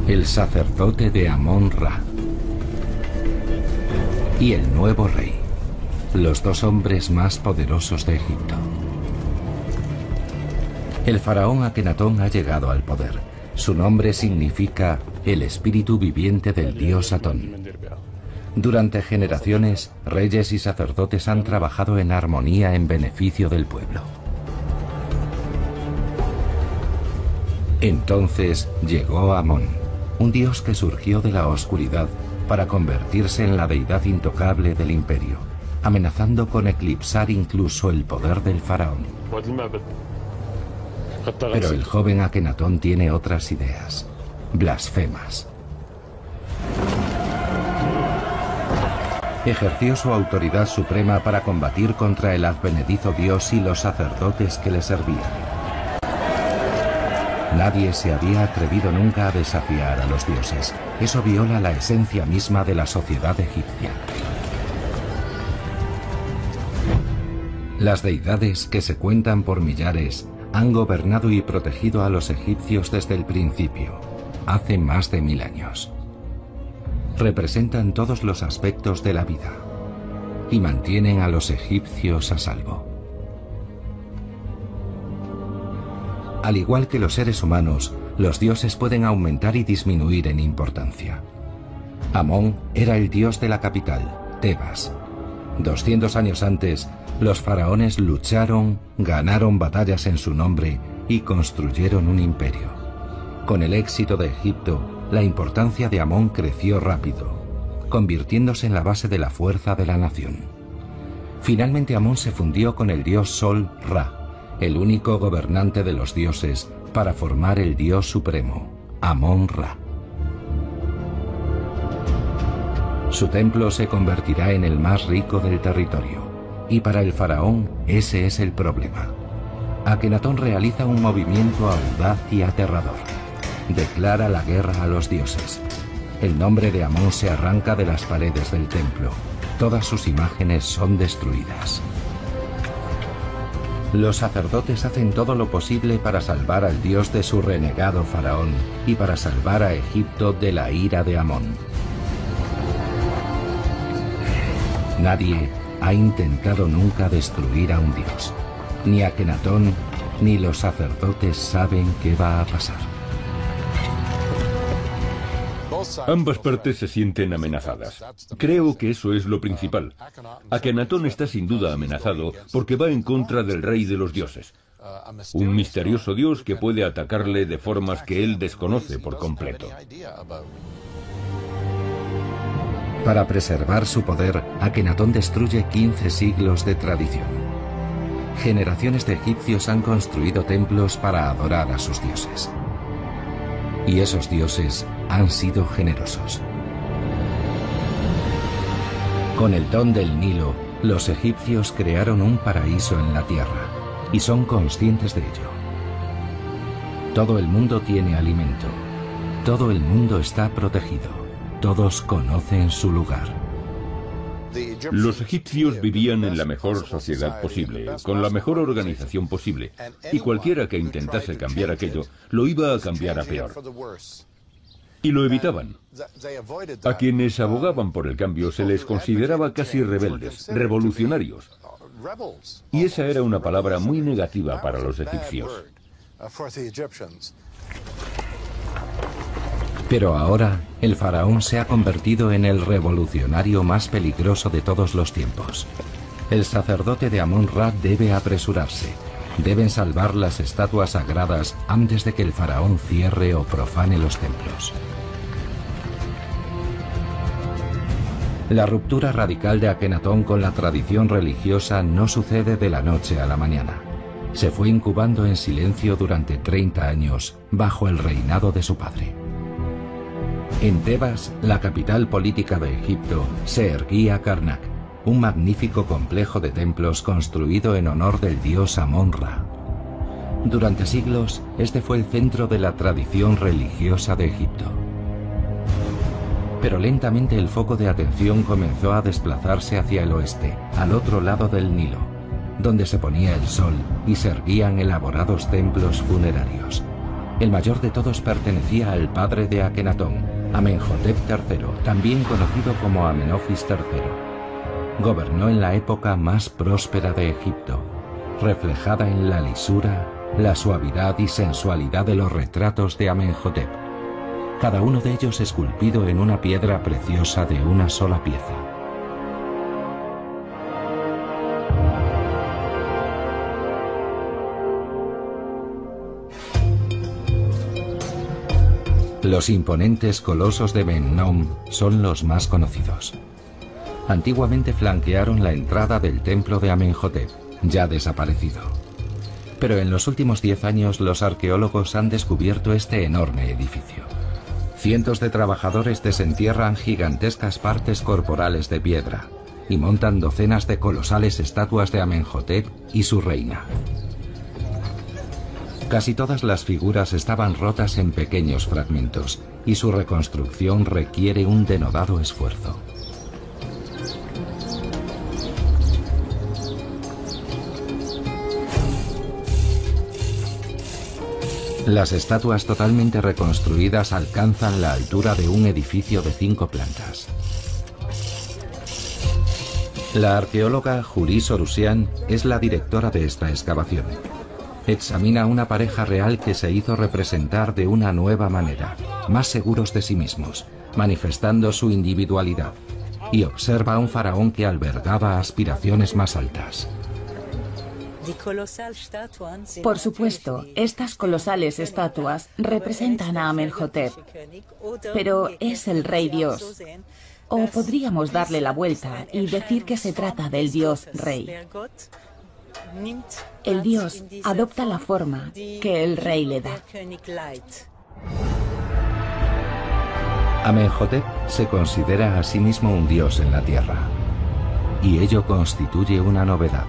el sacerdote de Amón-Ra y el nuevo rey, los dos hombres más poderosos de Egipto. El faraón Akenatón ha llegado al poder. Su nombre significa el espíritu viviente del dios Atón. Durante generaciones, reyes y sacerdotes han trabajado en armonía en beneficio del pueblo. Entonces llegó Amón, un dios que surgió de la oscuridad para convertirse en la deidad intocable del imperio, amenazando con eclipsar incluso el poder del faraón. Pero el joven Akenatón tiene otras ideas, blasfemas. Ejerció su autoridad suprema para combatir contra el advenedizo dios y los sacerdotes que le servían. Nadie se había atrevido nunca a desafiar a los dioses. Eso viola la esencia misma de la sociedad egipcia. Las deidades, que se cuentan por millares, han gobernado y protegido a los egipcios desde el principio, hace más de 1000 años. Representan todos los aspectos de la vida y mantienen a los egipcios a salvo. Al igual que los seres humanos, los dioses pueden aumentar y disminuir en importancia. Amón era el dios de la capital, Tebas. 200 años antes, los faraones lucharon, ganaron batallas en su nombre y construyeron un imperio. Con el éxito de Egipto, la importancia de Amón creció rápido, convirtiéndose en la base de la fuerza de la nación. Finalmente Amón se fundió con el dios Sol Ra, el único gobernante de los dioses, para formar el dios supremo, Amón-Ra. Su templo se convertirá en el más rico del territorio, y para el faraón ese es el problema. Akenatón realiza un movimiento audaz y aterrador. Declara la guerra a los dioses. El nombre de Amón se arranca de las paredes del templo. Todas sus imágenes son destruidas. Los sacerdotes hacen todo lo posible para salvar al dios de su renegado faraón y para salvar a Egipto de la ira de Amón. Nadie ha intentado nunca destruir a un dios. Ni Akenatón ni los sacerdotes saben qué va a pasar. Ambas partes se sienten amenazadas. Creo que eso es lo principal. Akenatón está sin duda amenazado porque va en contra del rey de los dioses. Un misterioso dios que puede atacarle de formas que él desconoce por completo. Para preservar su poder, Akenatón destruye 15 siglos de tradición. Generaciones de egipcios han construido templos para adorar a sus dioses. Y esos dioses han sido generosos. Con el don del Nilo, los egipcios crearon un paraíso en la tierra, y son conscientes de ello. Todo el mundo tiene alimento, todo el mundo está protegido, todos conocen su lugar. Los egipcios vivían en la mejor sociedad posible, con la mejor organización posible, y cualquiera que intentase cambiar aquello, lo iba a cambiar a peor. Y lo evitaban. A quienes abogaban por el cambio se les consideraba casi rebeldes, revolucionarios. Y esa era una palabra muy negativa para los egipcios. Pero ahora, el faraón se ha convertido en el revolucionario más peligroso de todos los tiempos. El sacerdote de Amón-Ra debe apresurarse. Deben salvar las estatuas sagradas antes de que el faraón cierre o profane los templos. La ruptura radical de Akenatón con la tradición religiosa no sucede de la noche a la mañana. Se fue incubando en silencio durante 30 años bajo el reinado de su padre. En Tebas, la capital política de Egipto, se erguía Karnak, un magnífico complejo de templos construido en honor del dios Amón-Ra. Durante siglos, este fue el centro de la tradición religiosa de Egipto. Pero lentamente el foco de atención comenzó a desplazarse hacia el oeste, al otro lado del Nilo, donde se ponía el sol y se erguían elaborados templos funerarios. El mayor de todos pertenecía al padre de Akenatón, Amenhotep III, también conocido como Amenofis III. Gobernó en la época más próspera de Egipto, reflejada en la lisura, la suavidad y sensualidad de los retratos de Amenhotep, cada uno de ellos esculpido en una piedra preciosa de una sola pieza. Los imponentes colosos de Memnón son los más conocidos. Antiguamente flanquearon la entrada del templo de Amenhotep, ya desaparecido. Pero en los últimos 10 años los arqueólogos han descubierto este enorme edificio. Cientos de trabajadores desentierran gigantescas partes corporales de piedra y montan docenas de colosales estatuas de Amenhotep y su reina. Casi todas las figuras estaban rotas en pequeños fragmentos y su reconstrucción requiere un denodado esfuerzo. Las estatuas totalmente reconstruidas alcanzan la altura de un edificio de 5 plantas. La arqueóloga Juri Sorusian es la directora de esta excavación. Examina una pareja real que se hizo representar de una nueva manera, más seguros de sí mismos, manifestando su individualidad, y observa a un faraón que albergaba aspiraciones más altas. Por supuesto, estas colosales estatuas representan a Amenhotep, pero es el rey Dios. O podríamos darle la vuelta y decir que se trata del Dios Rey. El Dios adopta la forma que el rey le da. Amenhotep se considera a sí mismo un dios en la tierra, y ello constituye una novedad.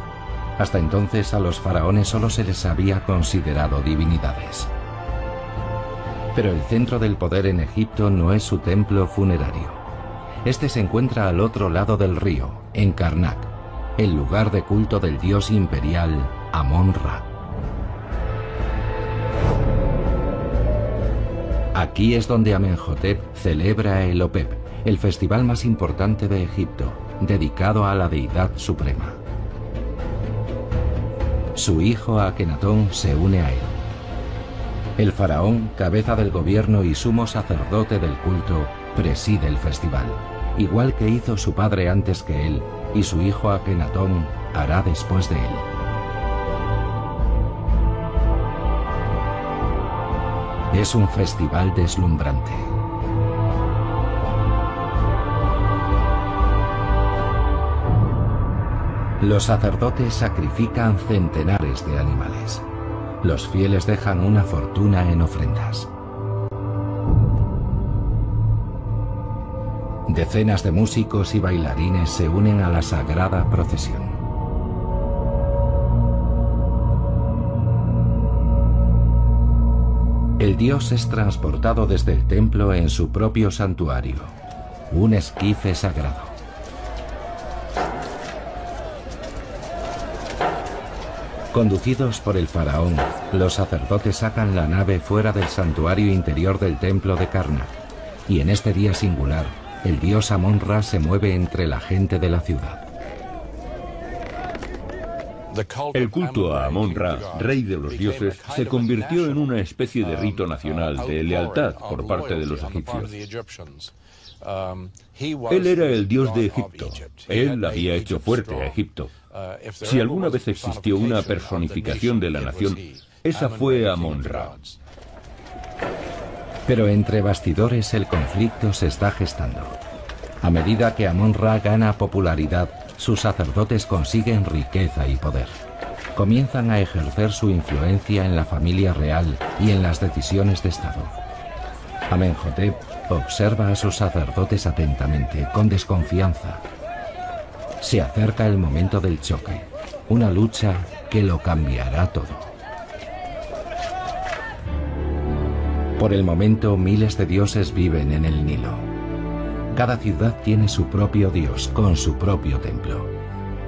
Hasta entonces a los faraones solo se les había considerado divinidades. Pero el centro del poder en Egipto no es su templo funerario. Este se encuentra al otro lado del río, en Karnak, el lugar de culto del dios imperial Amón-Ra. Aquí es donde Amenhotep celebra el Opep, el festival más importante de Egipto, dedicado a la deidad suprema. Su hijo Akenatón se une a él. El faraón, cabeza del gobierno y sumo sacerdote del culto, preside el festival, igual que hizo su padre antes que él, y su hijo Akenatón hará después de él. Es un festival deslumbrante. Los sacerdotes sacrifican centenares de animales. Los fieles dejan una fortuna en ofrendas. Decenas de músicos y bailarines se unen a la sagrada procesión. El dios es transportado desde el templo en su propio santuario, un esquife sagrado. Conducidos por el faraón, los sacerdotes sacan la nave fuera del santuario interior del templo de Karnak, y en este día singular, el dios Amón-Ra se mueve entre la gente de la ciudad. El culto a Amón-Ra, rey de los dioses, se convirtió en una especie de rito nacional de lealtad por parte de los egipcios. Él era el dios de Egipto. Él había hecho fuerte a Egipto. Si alguna vez existió una personificación de la nación, esa fue Amón-Ra. Pero entre bastidores el conflicto se está gestando. A medida que Amón-Ra gana popularidad, sus sacerdotes consiguen riqueza y poder. Comienzan a ejercer su influencia en la familia real y en las decisiones de Estado. Amenhotep observa a sus sacerdotes atentamente, con desconfianza. Se acerca el momento del choque, una lucha que lo cambiará todo. Por el momento, miles de dioses viven en el Nilo. Cada ciudad tiene su propio dios, con su propio templo.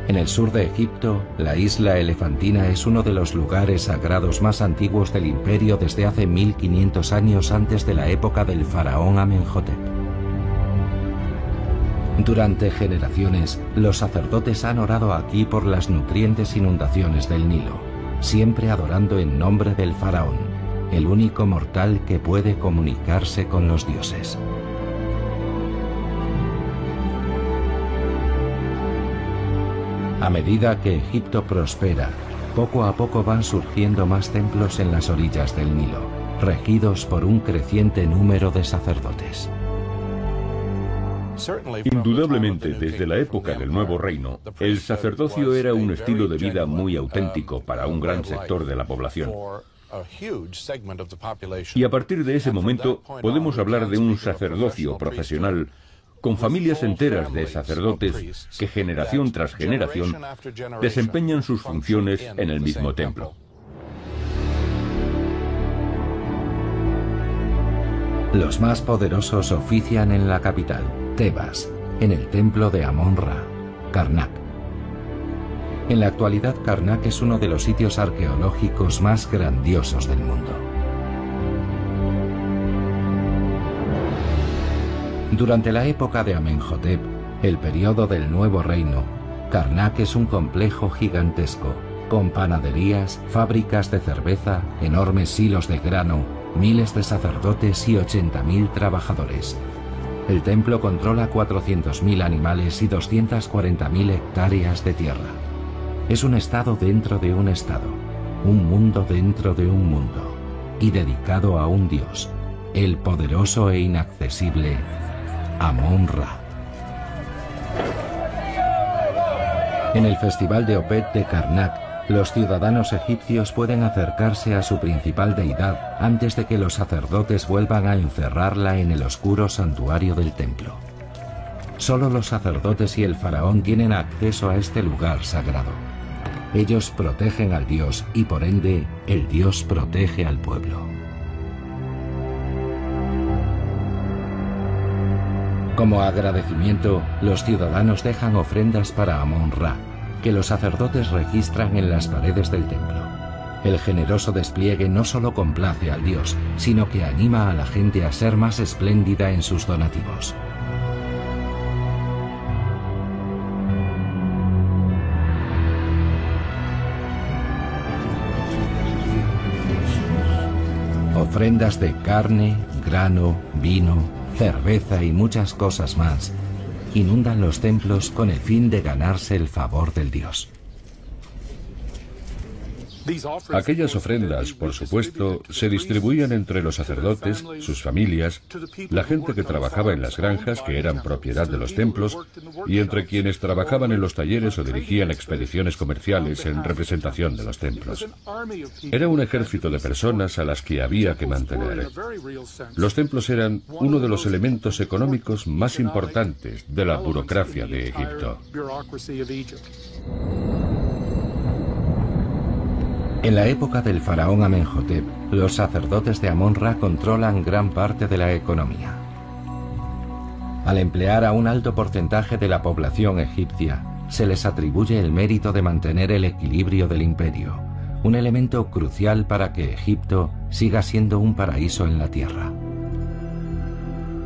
En el sur de Egipto, la isla Elefantina es uno de los lugares sagrados más antiguos del imperio desde hace 1500 años antes de la época del faraón Amenhotep. Durante generaciones, los sacerdotes han orado aquí por las nutrientes inundaciones del Nilo, siempre adorando en nombre del faraón, el único mortal que puede comunicarse con los dioses. A medida que Egipto prospera, poco a poco van surgiendo más templos en las orillas del Nilo, regidos por un creciente número de sacerdotes. Indudablemente, desde la época del Nuevo Reino, el sacerdocio era un estilo de vida muy auténtico para un gran sector de la población. Y a partir de ese momento podemos hablar de un sacerdocio profesional con familias enteras de sacerdotes que generación tras generación desempeñan sus funciones en el mismo templo. Los más poderosos ofician en la capital, Tebas, en el templo de Amón-Ra, Karnak. En la actualidad, Karnak es uno de los sitios arqueológicos más grandiosos del mundo. Durante la época de Amenhotep, el periodo del Nuevo Reino, Karnak es un complejo gigantesco, con panaderías, fábricas de cerveza, enormes silos de grano, miles de sacerdotes y 80.000 trabajadores. El templo controla 400.000 animales y 240.000 hectáreas de tierra. Es un estado dentro de un estado, un mundo dentro de un mundo, y dedicado a un dios, el poderoso e inaccesible Amón-Ra. En el festival de Opet de Karnak, los ciudadanos egipcios pueden acercarse a su principal deidad antes de que los sacerdotes vuelvan a encerrarla en el oscuro santuario del templo. Solo los sacerdotes y el faraón tienen acceso a este lugar sagrado. Ellos protegen al dios y por ende, el dios protege al pueblo. Como agradecimiento, los ciudadanos dejan ofrendas para Amón-Ra, que los sacerdotes registran en las paredes del templo. El generoso despliegue no solo complace al dios, sino que anima a la gente a ser más espléndida en sus donativos. Ofrendas de carne, grano, vino, cerveza y muchas cosas más inundan los templos con el fin de ganarse el favor del dios. Aquellas ofrendas, por supuesto, se distribuían entre los sacerdotes, sus familias, la gente que trabajaba en las granjas que eran propiedad de los templos y entre quienes trabajaban en los talleres o dirigían expediciones comerciales en representación de los templos. Era un ejército de personas a las que había que mantener. Los templos eran uno de los elementos económicos más importantes de la burocracia de Egipto. En la época del faraón Amenhotep, los sacerdotes de Amón-Ra controlan gran parte de la economía. Al emplear a un alto porcentaje de la población egipcia, se les atribuye el mérito de mantener el equilibrio del imperio, un elemento crucial para que Egipto siga siendo un paraíso en la tierra.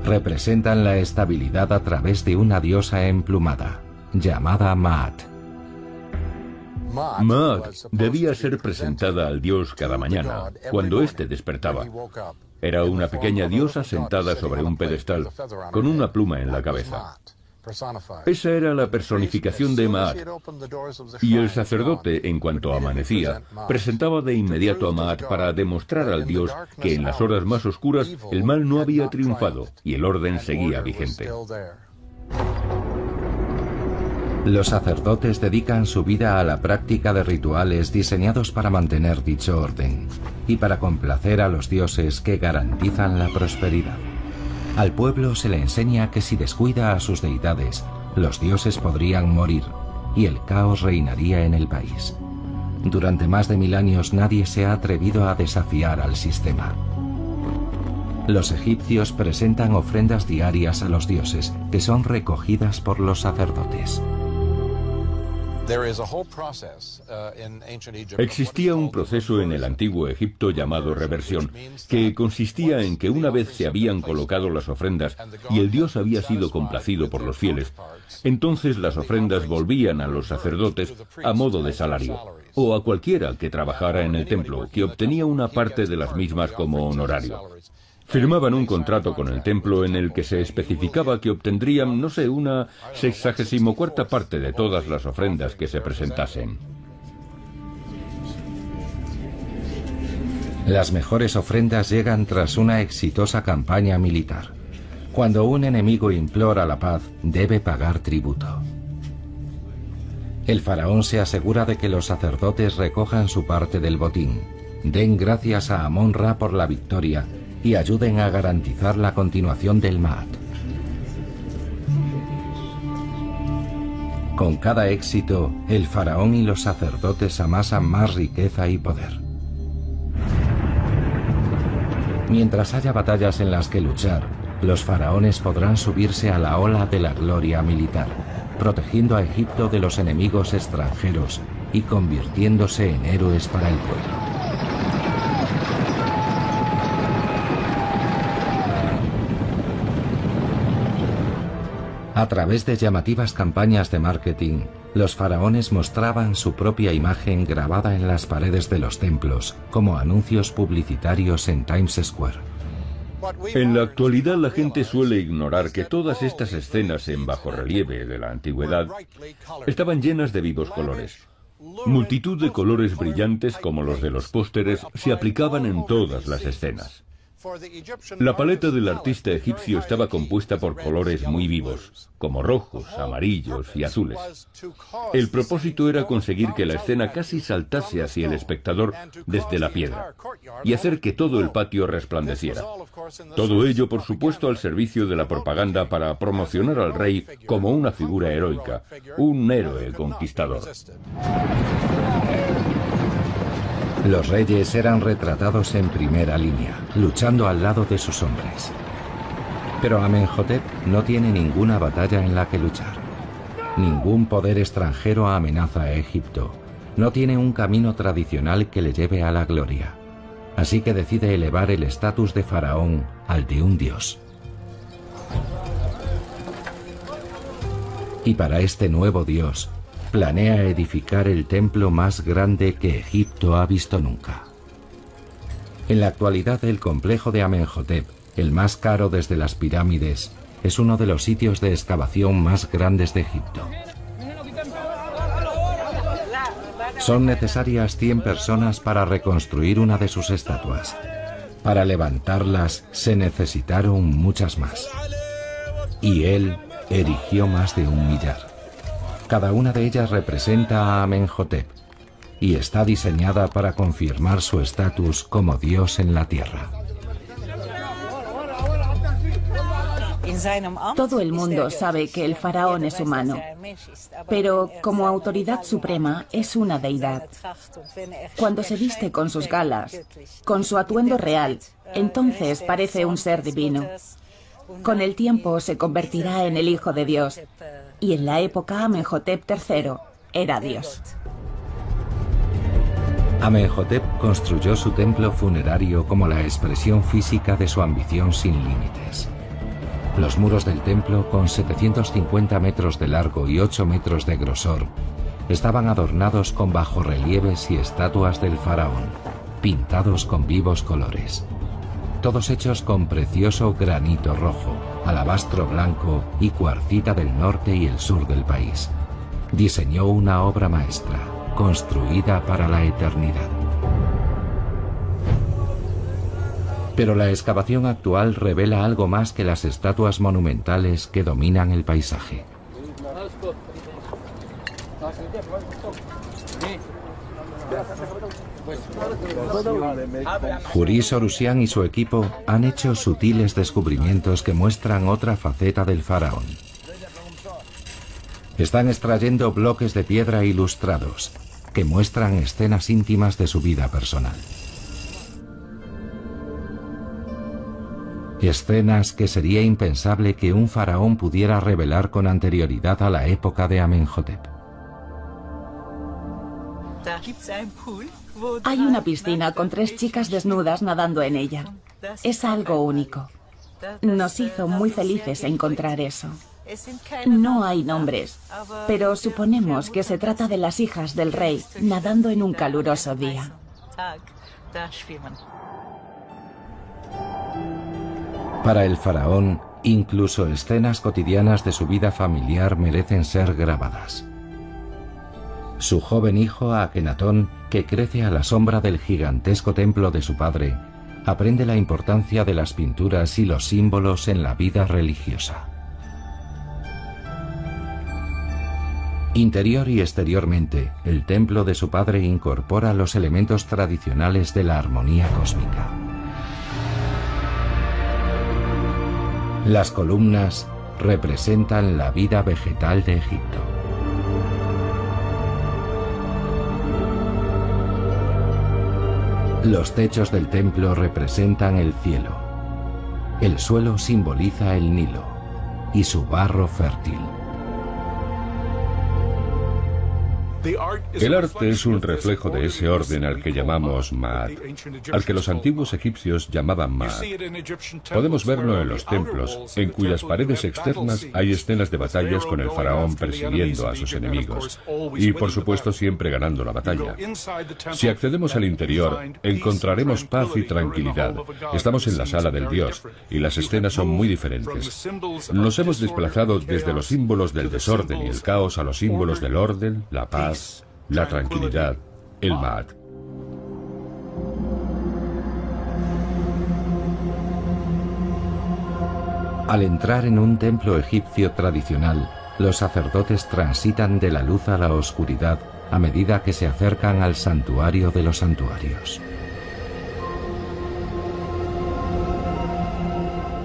Representan la estabilidad a través de una diosa emplumada, llamada Maat. Maat debía ser presentada al dios cada mañana, cuando éste despertaba. Era una pequeña diosa sentada sobre un pedestal, con una pluma en la cabeza. Esa era la personificación de Maat. Y el sacerdote, en cuanto amanecía, presentaba de inmediato a Maat para demostrar al dios que en las horas más oscuras el mal no había triunfado y el orden seguía vigente. Los sacerdotes dedican su vida a la práctica de rituales diseñados para mantener dicho orden y para complacer a los dioses que garantizan la prosperidad. Al pueblo se le enseña que si descuida a sus deidades, los dioses podrían morir y el caos reinaría en el país. Durante más de 1000 años nadie se ha atrevido a desafiar al sistema. Los egipcios presentan ofrendas diarias a los dioses que son recogidas por los sacerdotes. Existía un proceso en el antiguo Egipto llamado reversión, que consistía en que una vez se habían colocado las ofrendas y el dios había sido complacido por los fieles, entonces las ofrendas volvían a los sacerdotes a modo de salario, o a cualquiera que trabajara en el templo, que obtenía una parte de las mismas como honorario. Firmaban un contrato con el templo en el que se especificaba que obtendrían, no sé, una 64ª parte de todas las ofrendas que se presentasen. Las mejores ofrendas llegan tras una exitosa campaña militar. Cuando un enemigo implora la paz, debe pagar tributo. El faraón se asegura de que los sacerdotes recojan su parte del botín, den gracias a Amón-Ra por la victoria y ayuden a garantizar la continuación del Maat. Con cada éxito, el faraón y los sacerdotes amasan más riqueza y poder. Mientras haya batallas en las que luchar, los faraones podrán subirse a la ola de la gloria militar, protegiendo a Egipto de los enemigos extranjeros y convirtiéndose en héroes para el pueblo. A través de llamativas campañas de marketing, los faraones mostraban su propia imagen grabada en las paredes de los templos, como anuncios publicitarios en Times Square. En la actualidad la gente suele ignorar que todas estas escenas en bajorrelieve de la antigüedad estaban llenas de vivos colores. Multitud de colores brillantes como los de los pósteres se aplicaban en todas las escenas. La paleta del artista egipcio estaba compuesta por colores muy vivos, como rojos, amarillos y azules. El propósito era conseguir que la escena casi saltase hacia el espectador desde la piedra y hacer que todo el patio resplandeciera. Todo ello, por supuesto, al servicio de la propaganda para promocionar al rey como una figura heroica, un héroe conquistador. Los reyes eran retratados en primera línea, luchando al lado de sus hombres. Pero Amenhotep no tiene ninguna batalla en la que luchar. Ningún poder extranjero amenaza a Egipto. No tiene un camino tradicional que le lleve a la gloria. Así que decide elevar el estatus de faraón al de un dios. Y para este nuevo dios, planea edificar el templo más grande que Egipto ha visto nunca. En la actualidad, el complejo de Amenhotep, el más caro desde las pirámides, es uno de los sitios de excavación más grandes de Egipto. Son necesarias 100 personas para reconstruir una de sus estatuas. Para levantarlas se necesitaron muchas más. Y él erigió más de 1 millar. Cada una de ellas representa a Amenhotep y está diseñada para confirmar su estatus como dios en la tierra. Todo el mundo sabe que el faraón es humano, pero como autoridad suprema es una deidad. Cuando se viste con sus galas, con su atuendo real, entonces parece un ser divino. Con el tiempo se convertirá en el hijo de Dios, y en la época Amenhotep III era Dios. Amenhotep construyó su templo funerario como la expresión física de su ambición sin límites. Los muros del templo, con 750 metros de largo y 8 metros de grosor, estaban adornados con bajorrelieves y estatuas del faraón, pintados con vivos colores. Todos hechos con precioso granito rojo, alabastro blanco y cuarcita del norte y el sur del país. Diseñó una obra maestra, construida para la eternidad. Pero la excavación actual revela algo más que las estatuas monumentales que dominan el paisaje. Jurís Sorosian y su equipo han hecho sutiles descubrimientos que muestran otra faceta del faraón. Están extrayendo bloques de piedra ilustrados que muestran escenas íntimas de su vida personal. Escenas que sería impensable que un faraón pudiera revelar con anterioridad a la época de Amenhotep. Hay una piscina con 3 chicas desnudas nadando en ella. Es algo único. Nos hizo muy felices encontrar eso. No hay nombres, pero suponemos que se trata de las hijas del rey nadando en un caluroso día. Para el faraón, incluso escenas cotidianas de su vida familiar merecen ser grabadas. Su joven hijo Akenatón, que crece a la sombra del gigantesco templo de su padre, aprende la importancia de las pinturas y los símbolos en la vida religiosa. Interior y exteriormente, el templo de su padre incorpora los elementos tradicionales de la armonía cósmica. Las columnas representan la vida vegetal de Egipto. Los techos del templo representan el cielo. El suelo simboliza el Nilo y su barro fértil. El arte es un reflejo de ese orden al que llamamos Ma'at, al que los antiguos egipcios llamaban Ma'at. Podemos verlo en los templos, en cuyas paredes externas hay escenas de batallas con el faraón persiguiendo a sus enemigos, y por supuesto siempre ganando la batalla. Si accedemos al interior, encontraremos paz y tranquilidad. Estamos en la sala del dios, y las escenas son muy diferentes. Nos hemos desplazado desde los símbolos del desorden y el caos a los símbolos del orden, la paz, la tranquilidad, el Ma'at. Al entrar en un templo egipcio tradicional, los sacerdotes transitan de la luz a la oscuridad a medida que se acercan al santuario de los santuarios.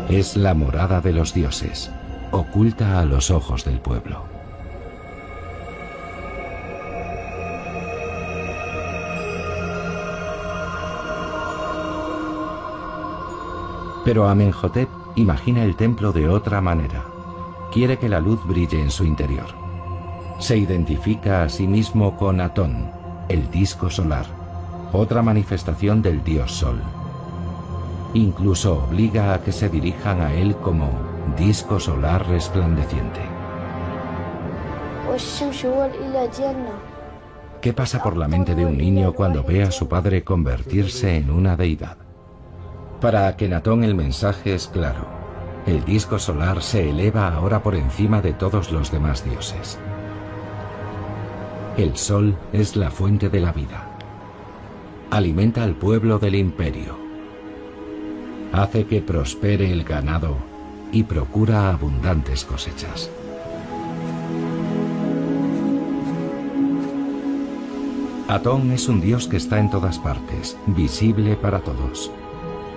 Es la morada de los dioses, oculta a los ojos del pueblo. Pero Amenhotep imagina el templo de otra manera. Quiere que la luz brille en su interior. Se identifica a sí mismo con Atón, el disco solar, otra manifestación del dios Sol. Incluso obliga a que se dirijan a él como disco solar resplandeciente. ¿Qué pasa por la mente de un niño cuando ve a su padre convertirse en una deidad? Para Akenatón el mensaje es claro. El disco solar se eleva ahora por encima de todos los demás dioses. El sol es la fuente de la vida. Alimenta al pueblo del imperio. Hace que prospere el ganado y procura abundantes cosechas. Atón es un dios que está en todas partes, visible para todos.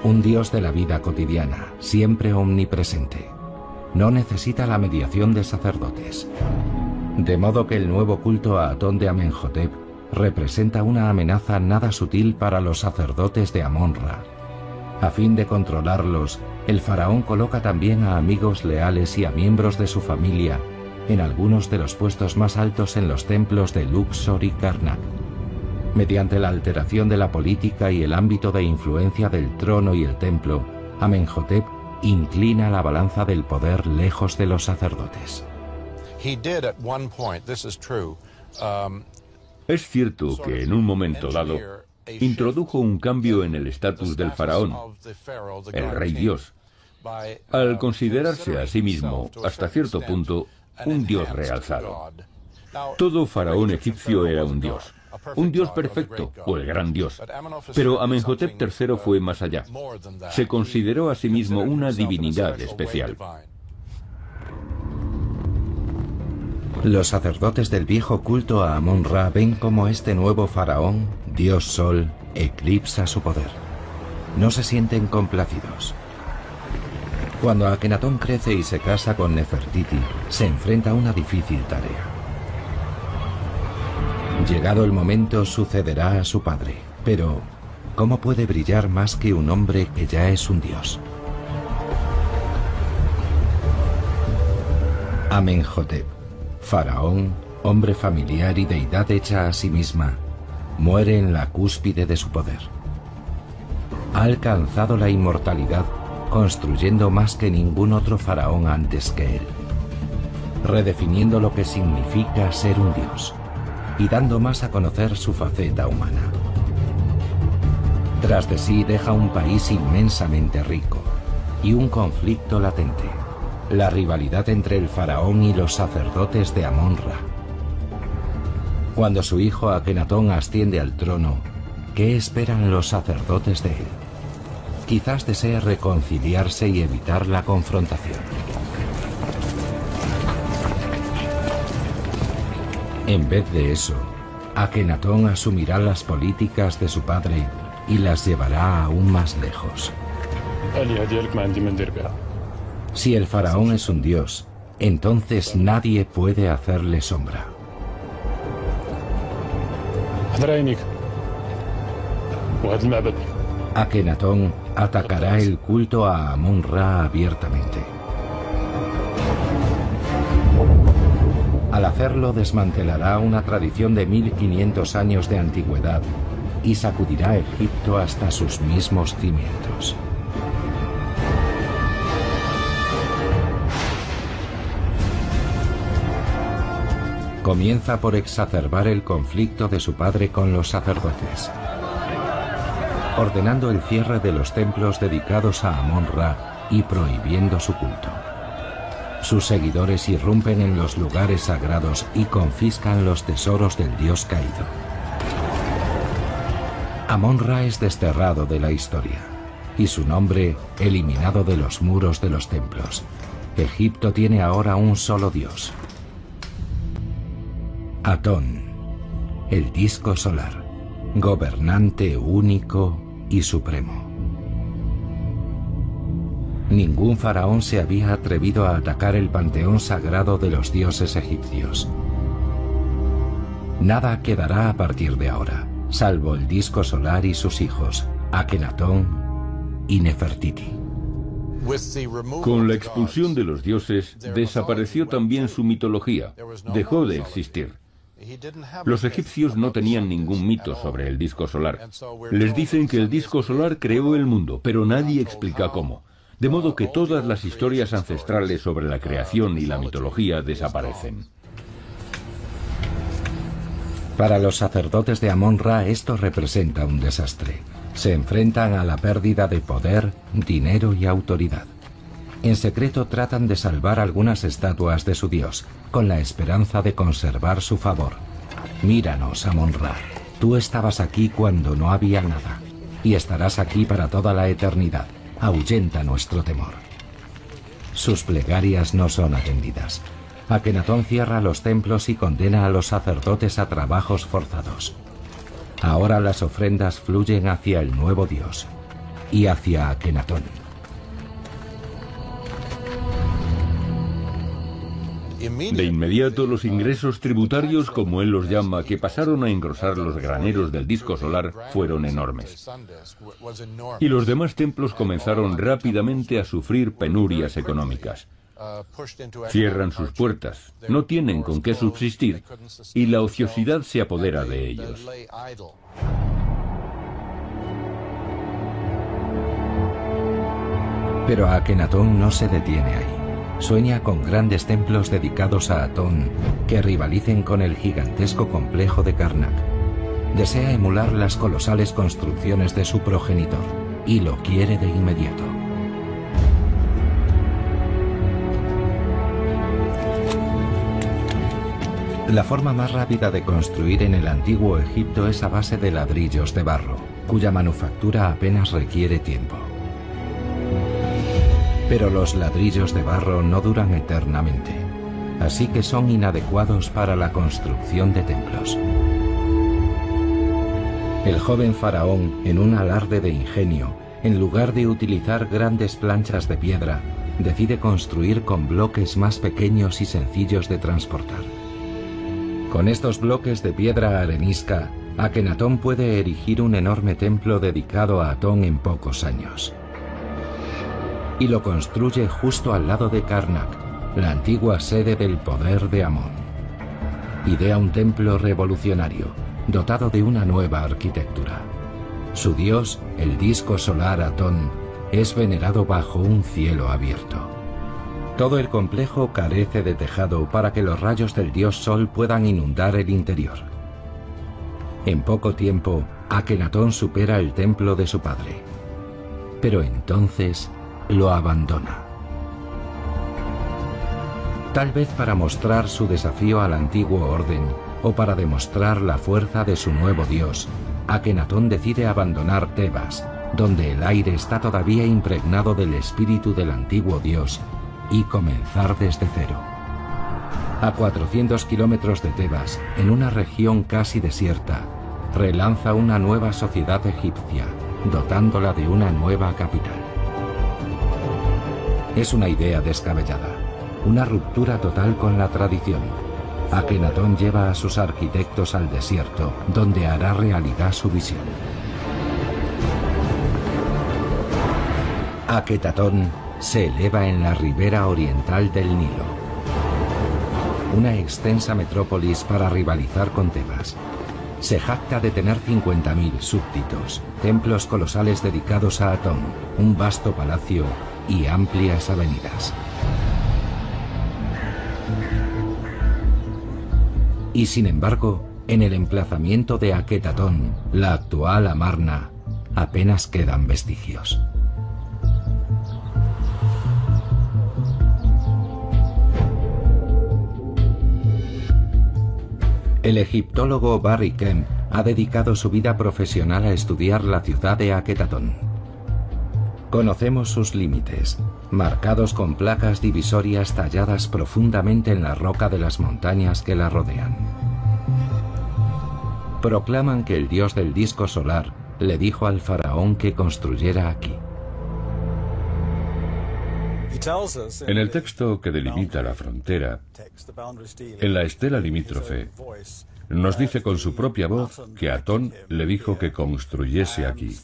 Un dios de la vida cotidiana, siempre omnipresente. No necesita la mediación de sacerdotes. De modo que el nuevo culto a Atón de Amenhotep representa una amenaza nada sutil para los sacerdotes de Amon-Ra. A fin de controlarlos, el faraón coloca también a amigos leales y a miembros de su familia en algunos de los puestos más altos en los templos de Luxor y Karnak. Mediante la alteración de la política y el ámbito de influencia del trono y el templo, Amenhotep inclina la balanza del poder lejos de los sacerdotes. Es cierto que en un momento dado introdujo un cambio en el estatus del faraón, el rey dios, al considerarse a sí mismo, hasta cierto punto, un dios realzado. Todo faraón egipcio era un dios perfecto o el gran dios. Pero Amenhotep III fue más allá. Se consideró a sí mismo una divinidad especial. Los sacerdotes del viejo culto a Amon-Ra ven cómo este nuevo faraón, dios sol, eclipsa su poder. No se sienten complacidos. Cuando Akenatón crece y se casa con Nefertiti, se enfrenta a una difícil tarea. Llegado el momento, sucederá a su padre. Pero, ¿cómo puede brillar más que un hombre que ya es un dios? Amenhotep, faraón, hombre familiar y deidad hecha a sí misma, muere en la cúspide de su poder. Ha alcanzado la inmortalidad construyendo más que ningún otro faraón antes que él, redefiniendo lo que significa ser un dios y dando más a conocer su faceta humana. Tras de sí deja un país inmensamente rico y un conflicto latente, la rivalidad entre el faraón y los sacerdotes de Amón-Ra. Cuando su hijo Akenatón asciende al trono, ¿qué esperan los sacerdotes de él? Quizás desee reconciliarse y evitar la confrontación. En vez de eso, Akenatón asumirá las políticas de su padre y las llevará aún más lejos. Si el faraón es un dios, entonces nadie puede hacerle sombra. Akenatón atacará el culto a Amón-Ra abiertamente. Al hacerlo, desmantelará una tradición de 1500 años de antigüedad y sacudirá a Egipto hasta sus mismos cimientos. Comienza por exacerbar el conflicto de su padre con los sacerdotes, ordenando el cierre de los templos dedicados a Amón-Ra y prohibiendo su culto. Sus seguidores irrumpen en los lugares sagrados y confiscan los tesoros del dios caído. Amón-Ra es desterrado de la historia y su nombre eliminado de los muros de los templos. Egipto tiene ahora un solo dios: Atón, el disco solar, gobernante único y supremo. Ningún faraón se había atrevido a atacar el panteón sagrado de los dioses egipcios. Nada quedará a partir de ahora, salvo el disco solar y sus hijos, Akenatón y Nefertiti. Con la expulsión de los dioses, desapareció también su mitología, dejó de existir. Los egipcios no tenían ningún mito sobre el disco solar. Les dicen que el disco solar creó el mundo, pero nadie explica cómo. De modo que todas las historias ancestrales sobre la creación y la mitología desaparecen. Para los sacerdotes de Amón-Ra esto representa un desastre. Se enfrentan a la pérdida de poder, dinero y autoridad. En secreto tratan de salvar algunas estatuas de su dios, con la esperanza de conservar su favor. Míranos, Amón-Ra. Tú estabas aquí cuando no había nada, y estarás aquí para toda la eternidad. Ahuyenta nuestro temor. Sus plegarias no son atendidas. Akenatón cierra los templos y condena a los sacerdotes a trabajos forzados. Ahora las ofrendas fluyen hacia el nuevo dios y hacia Akenatón. De inmediato los ingresos tributarios, como él los llama, que pasaron a engrosar los graneros del disco solar, fueron enormes. Y los demás templos comenzaron rápidamente a sufrir penurias económicas. Cierran sus puertas, no tienen con qué subsistir y la ociosidad se apodera de ellos. Pero Akenatón no se detiene ahí. Sueña con grandes templos dedicados a Atón que rivalicen con el gigantesco complejo de Karnak. Desea emular las colosales construcciones de su progenitor y lo quiere de inmediato. La forma más rápida de construir en el antiguo Egipto es a base de ladrillos de barro, cuya manufactura apenas requiere tiempo. Pero los ladrillos de barro no duran eternamente, así que son inadecuados para la construcción de templos. El joven faraón, en un alarde de ingenio, en lugar de utilizar grandes planchas de piedra, decide construir con bloques más pequeños y sencillos de transportar. Con estos bloques de piedra arenisca, Akenatón puede erigir un enorme templo dedicado a Atón en pocos años. Y lo construye justo al lado de Karnak, la antigua sede del poder de Amón. Idea un templo revolucionario, dotado de una nueva arquitectura. Su dios, el disco solar Atón, es venerado bajo un cielo abierto. Todo el complejo carece de tejado para que los rayos del dios Sol puedan inundar el interior. En poco tiempo, Akenatón supera el templo de su padre. Pero entonces lo abandona. Tal vez para mostrar su desafío al antiguo orden o para demostrar la fuerza de su nuevo dios, Akenatón decide abandonar Tebas, donde el aire está todavía impregnado del espíritu del antiguo dios, y comenzar desde cero. A 400 kilómetros de Tebas, en una región casi desierta, relanza una nueva sociedad egipcia, dotándola de una nueva capital. Es una idea descabellada, una ruptura total con la tradición. Akenatón lleva a sus arquitectos al desierto, donde hará realidad su visión. Aketatón se eleva en la ribera oriental del Nilo, una extensa metrópolis para rivalizar con Tebas. Se jacta de tener 50.000 súbditos, templos colosales dedicados a Atón, un vasto palacio y amplias avenidas. Y sin embargo, en el emplazamiento de Aketatón, la actual Amarna, apenas quedan vestigios. El egiptólogo Barry Kemp ha dedicado su vida profesional a estudiar la ciudad de Aketatón. Conocemos sus límites, marcados con placas divisorias talladas profundamente en la roca de las montañas que la rodean. Proclaman que el dios del disco solar le dijo al faraón que construyera aquí. En el texto que delimita la frontera, en la estela limítrofe, nos dice con su propia voz que Atón le dijo que construyese aquí,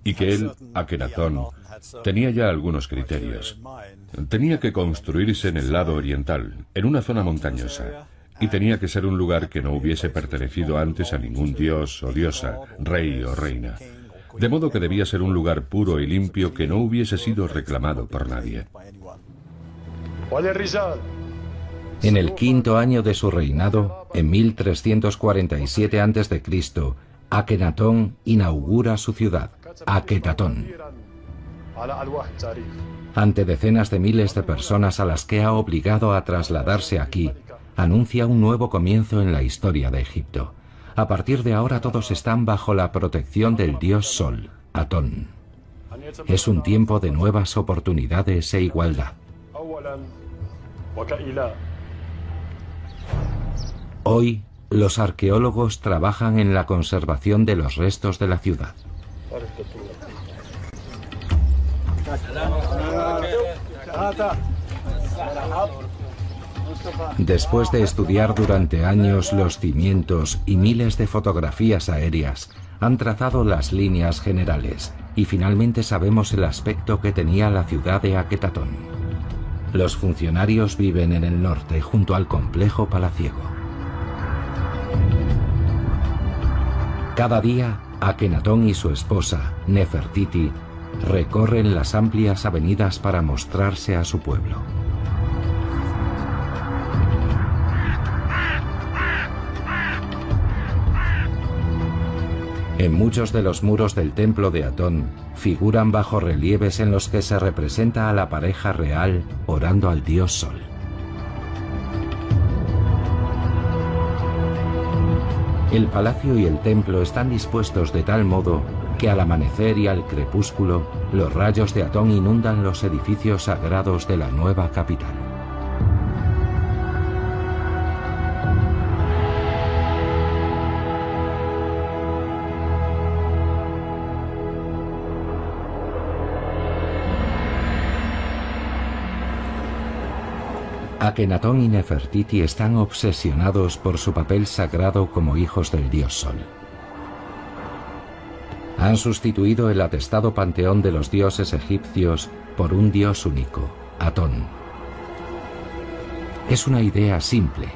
y que él, Akenatón, tenía ya algunos criterios. Tenía que construirse en el lado oriental, en una zona montañosa, y tenía que ser un lugar que no hubiese pertenecido antes a ningún dios o diosa, rey o reina. De modo que debía ser un lugar puro y limpio que no hubiese sido reclamado por nadie. En el quinto año de su reinado, en 1347 a.C., Akenatón inaugura su ciudad, Aketatón. Ante decenas de miles de personas a las que ha obligado a trasladarse aquí, anuncia un nuevo comienzo en la historia de Egipto. A partir de ahora todos están bajo la protección del dios Sol, Atón. Es un tiempo de nuevas oportunidades e igualdad. Hoy, los arqueólogos trabajan en la conservación de los restos de la ciudad. Después de estudiar durante años los cimientos y miles de fotografías aéreas, han trazado las líneas generales y finalmente sabemos el aspecto que tenía la ciudad de Aketatón. Los funcionarios viven en el norte, junto al complejo palaciego. Cada día, Akenatón y su esposa, Nefertiti, recorren las amplias avenidas para mostrarse a su pueblo. En muchos de los muros del templo de Atón figuran bajorrelieves en los que se representa a la pareja real orando al dios Sol. El palacio y el templo están dispuestos de tal modo que al amanecer y al crepúsculo los rayos de Atón inundan los edificios sagrados de la nueva capital. Akenatón y Nefertiti están obsesionados por su papel sagrado como hijos del dios Sol. Han sustituido el atestado panteón de los dioses egipcios por un dios único, Atón. Es una idea simple,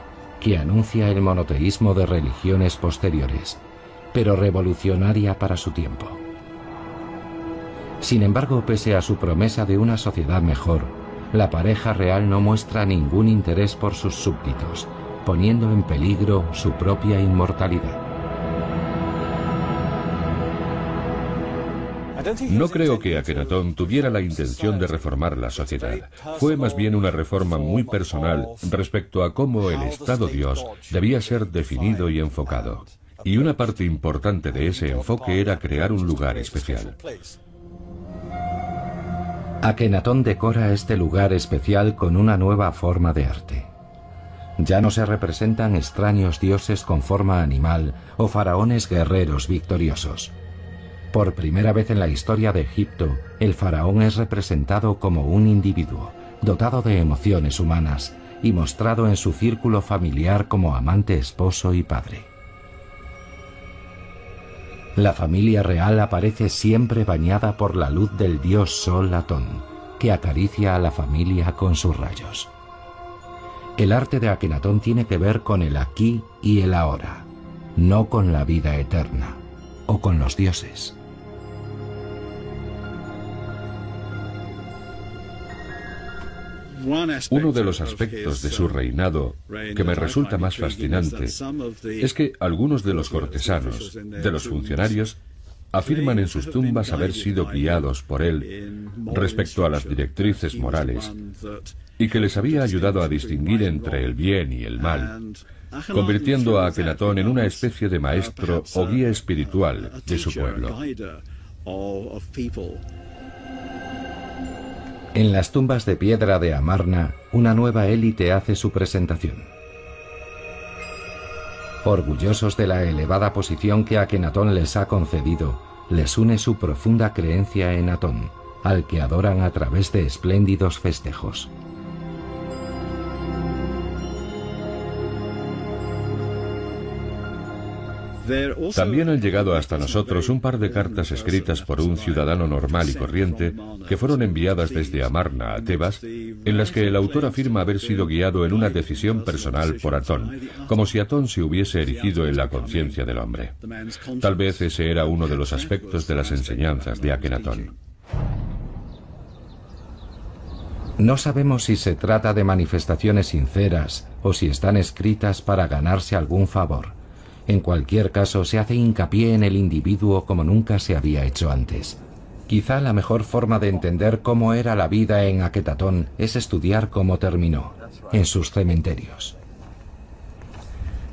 que anuncia el monoteísmo de religiones posteriores, pero revolucionaria para su tiempo. Sin embargo, pese a su promesa de una sociedad mejor, la pareja real no muestra ningún interés por sus súbditos, poniendo en peligro su propia inmortalidad. No creo que Akenatón tuviera la intención de reformar la sociedad. Fue más bien una reforma muy personal respecto a cómo el Estado Dios debía ser definido y enfocado. Y una parte importante de ese enfoque era crear un lugar especial. Akenatón decora este lugar especial con una nueva forma de arte. Ya no se representan extraños dioses con forma animal o faraones guerreros victoriosos. Por primera vez en la historia de Egipto, el faraón es representado como un individuo, dotado de emociones humanas y mostrado en su círculo familiar como amante, esposo y padre. La familia real aparece siempre bañada por la luz del dios Sol Atón, que acaricia a la familia con sus rayos. El arte de Akenatón tiene que ver con el aquí y el ahora, no con la vida eterna o con los dioses. Uno de los aspectos de su reinado que me resulta más fascinante es que algunos de los cortesanos, de los funcionarios, afirman en sus tumbas haber sido guiados por él respecto a las directrices morales y que les había ayudado a distinguir entre el bien y el mal, convirtiendo a Akenatón en una especie de maestro o guía espiritual de su pueblo. En las tumbas de piedra de Amarna, una nueva élite hace su presentación. Orgullosos de la elevada posición que Akenatón les ha concedido, les une su profunda creencia en Atón, al que adoran a través de espléndidos festejos. También han llegado hasta nosotros un par de cartas escritas por un ciudadano normal y corriente que fueron enviadas desde Amarna a Tebas, en las que el autor afirma haber sido guiado en una decisión personal por Atón, como si Atón se hubiese erigido en la conciencia del hombre. Tal vez ese era uno de los aspectos de las enseñanzas de Akenatón. No sabemos si se trata de manifestaciones sinceras o si están escritas para ganarse algún favor. En cualquier caso, se hace hincapié en el individuo como nunca se había hecho antes. Quizá la mejor forma de entender cómo era la vida en Akenatón es estudiar cómo terminó, en sus cementerios.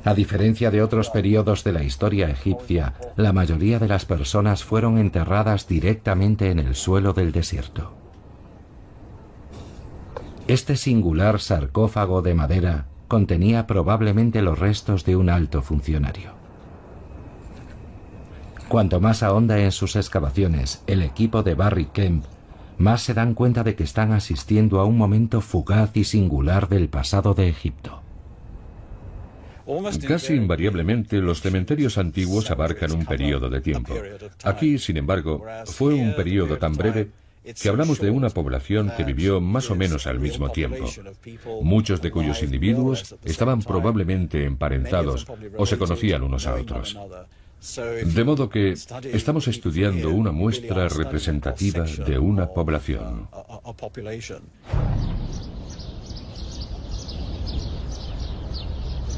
A diferencia de otros periodos de la historia egipcia, la mayoría de las personas fueron enterradas directamente en el suelo del desierto. Este singular sarcófago de madera contenía probablemente los restos de un alto funcionario. Cuanto más ahonda en sus excavaciones el equipo de Barry Kemp, más se dan cuenta de que están asistiendo a un momento fugaz y singular del pasado de Egipto. Casi invariablemente los cementerios antiguos abarcan un periodo de tiempo. Aquí, sin embargo, fue un periodo tan breve que hablamos de una población que vivió más o menos al mismo tiempo, muchos de cuyos individuos estaban probablemente emparentados o se conocían unos a otros. De modo que estamos estudiando una muestra representativa de una población.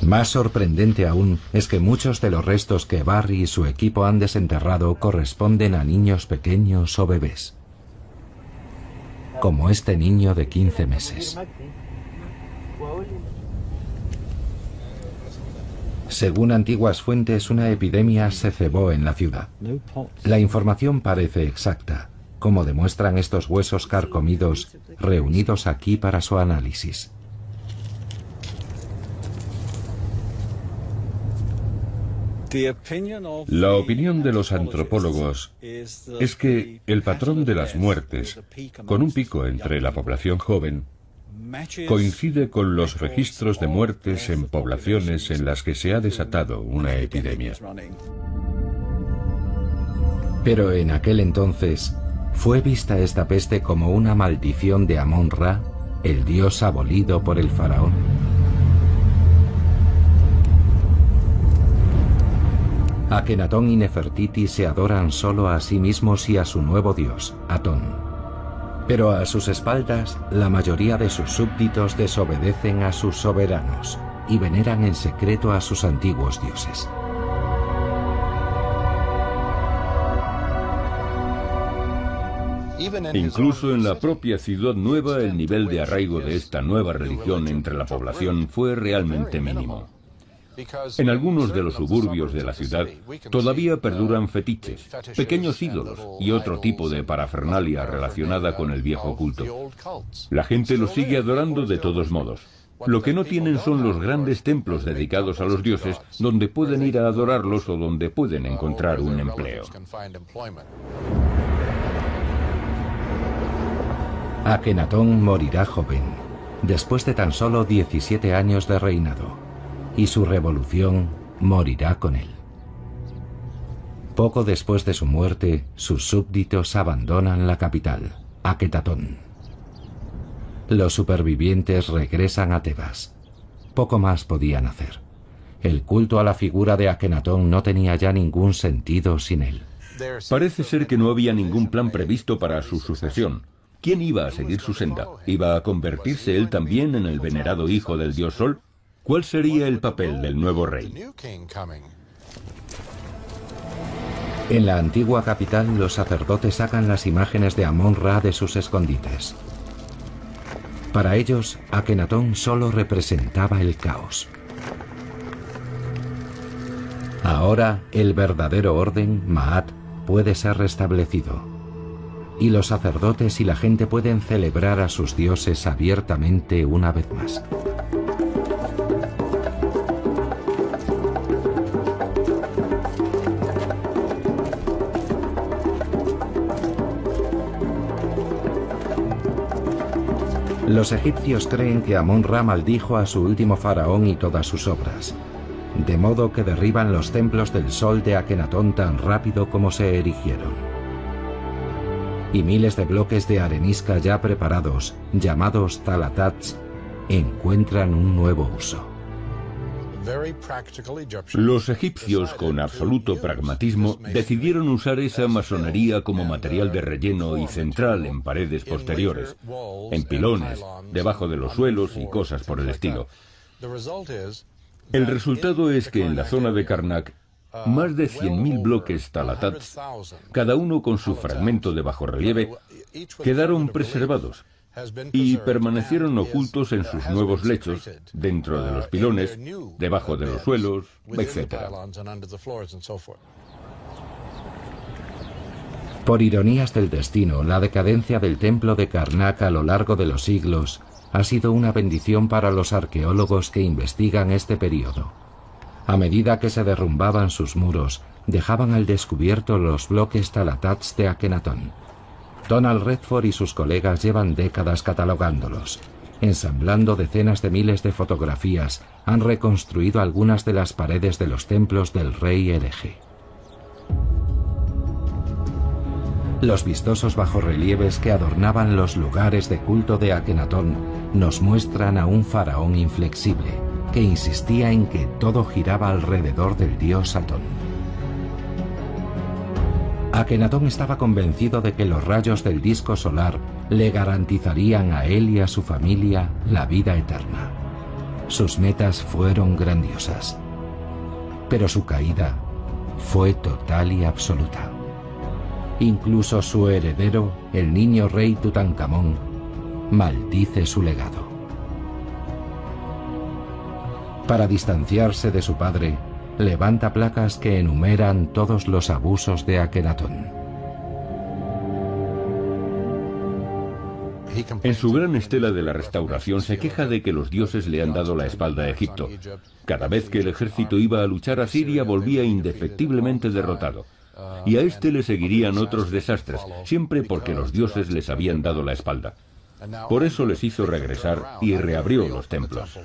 Más sorprendente aún es que muchos de los restos que Barry y su equipo han desenterrado corresponden a niños pequeños o bebés, como este niño de 15 meses. Según antiguas fuentes, una epidemia se cebó en la ciudad. La información parece exacta, como demuestran estos huesos carcomidos reunidos aquí para su análisis. La opinión de los antropólogos es que el patrón de las muertes, con un pico entre la población joven, coincide con los registros de muertes en poblaciones en las que se ha desatado una epidemia. Pero en aquel entonces, ¿fue vista esta peste como una maldición de Amón-Ra, el dios abolido por el faraón? Akenatón y Nefertiti se adoran solo a sí mismos y a su nuevo dios, Atón. Pero a sus espaldas, la mayoría de sus súbditos desobedecen a sus soberanos y veneran en secreto a sus antiguos dioses. Incluso en la propia Ciudad Nueva, el nivel de arraigo de esta nueva religión entre la población fue realmente mínimo. En algunos de los suburbios de la ciudad todavía perduran fetiches, pequeños ídolos y otro tipo de parafernalia relacionada con el viejo culto. La gente los sigue adorando de todos modos. Lo que no tienen son los grandes templos dedicados a los dioses donde pueden ir a adorarlos o donde pueden encontrar un empleo. Akenatón morirá joven, después de tan solo 17 años de reinado, y su revolución morirá con él. Poco después de su muerte, sus súbditos abandonan la capital, Aketatón. Los supervivientes regresan a Tebas. Poco más podían hacer. El culto a la figura de Akenatón no tenía ya ningún sentido sin él. Parece ser que no había ningún plan previsto para su sucesión. ¿Quién iba a seguir su senda? ¿Iba a convertirse él también en el venerado hijo del dios Sol? ¿Cuál sería el papel del nuevo rey? En la antigua capital, los sacerdotes sacan las imágenes de Amón-Ra de sus escondites. Para ellos, Akenatón solo representaba el caos. Ahora, el verdadero orden, Ma'at, puede ser restablecido. Y los sacerdotes y la gente pueden celebrar a sus dioses abiertamente una vez más. Los egipcios creen que Amón-Ra maldijo a su último faraón y todas sus obras, de modo que derriban los templos del sol de Akenatón tan rápido como se erigieron. Y miles de bloques de arenisca ya preparados, llamados talatats, encuentran un nuevo uso. Los egipcios, con absoluto pragmatismo, decidieron usar esa masonería como material de relleno y central en paredes posteriores, en pilones, debajo de los suelos y cosas por el estilo. El resultado es que en la zona de Karnak, más de 100.000 bloques talatats, cada uno con su fragmento de bajorrelieve, quedaron preservados y permanecieron ocultos en sus nuevos lechos, dentro de los pilones, debajo de los suelos, etc. Por ironías del destino, la decadencia del templo de Karnak a lo largo de los siglos ha sido una bendición para los arqueólogos que investigan este período. A medida que se derrumbaban sus muros, dejaban al descubierto los bloques talatats de Akenatón. Donald Redford y sus colegas llevan décadas catalogándolos. Ensamblando decenas de miles de fotografías, han reconstruido algunas de las paredes de los templos del rey hereje. Los vistosos bajorrelieves que adornaban los lugares de culto de Akenatón nos muestran a un faraón inflexible, que insistía en que todo giraba alrededor del dios Atón. Akenatón estaba convencido de que los rayos del disco solar le garantizarían a él y a su familia la vida eterna. Sus metas fueron grandiosas, pero su caída fue total y absoluta. Incluso su heredero, el niño rey Tutankamón, maldice su legado. Para distanciarse de su padre, levanta placas que enumeran todos los abusos de Akenatón. En su gran estela de la restauración se queja de que los dioses le han dado la espalda a Egipto. Cada vez que el ejército iba a luchar a Siria volvía indefectiblemente derrotado. Y a este le seguirían otros desastres, siempre porque los dioses les habían dado la espalda. Por eso les hizo regresar y reabrió los templos.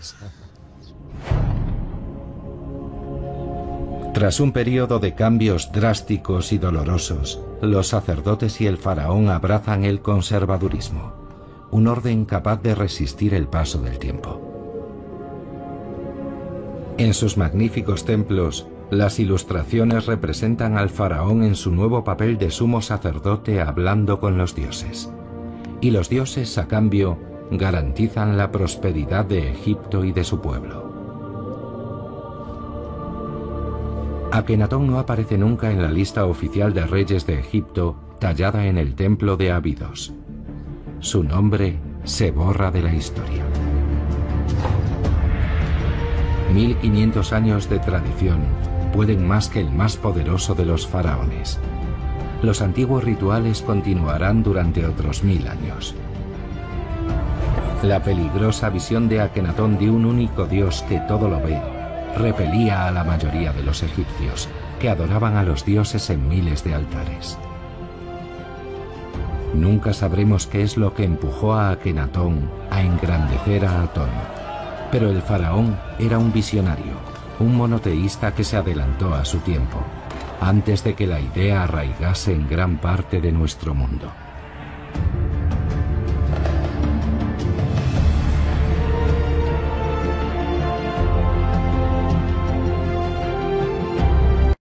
Tras un periodo de cambios drásticos y dolorosos, los sacerdotes y el faraón abrazan el conservadurismo, un orden capaz de resistir el paso del tiempo. En sus magníficos templos, Las ilustraciones representan al faraón en su nuevo papel de sumo sacerdote hablando con los dioses. Y los dioses, a cambio, garantizan la prosperidad de Egipto y de su pueblo. Akenatón no aparece nunca en la lista oficial de reyes de Egipto tallada en el templo de Abidos. Su nombre se borra de la historia. 1500 años de tradición pueden más que el más poderoso de los faraones. Los antiguos rituales continuarán durante otros 1000 años. La peligrosa visión de Akenatón de un único dios que todo lo ve repelía a la mayoría de los egipcios, que adoraban a los dioses en miles de altares. Nunca sabremos qué es lo que empujó a Akenatón a engrandecer a Atón, pero el faraón era un visionario, un monoteísta que se adelantó a su tiempo, antes de que la idea arraigase en gran parte de nuestro mundo.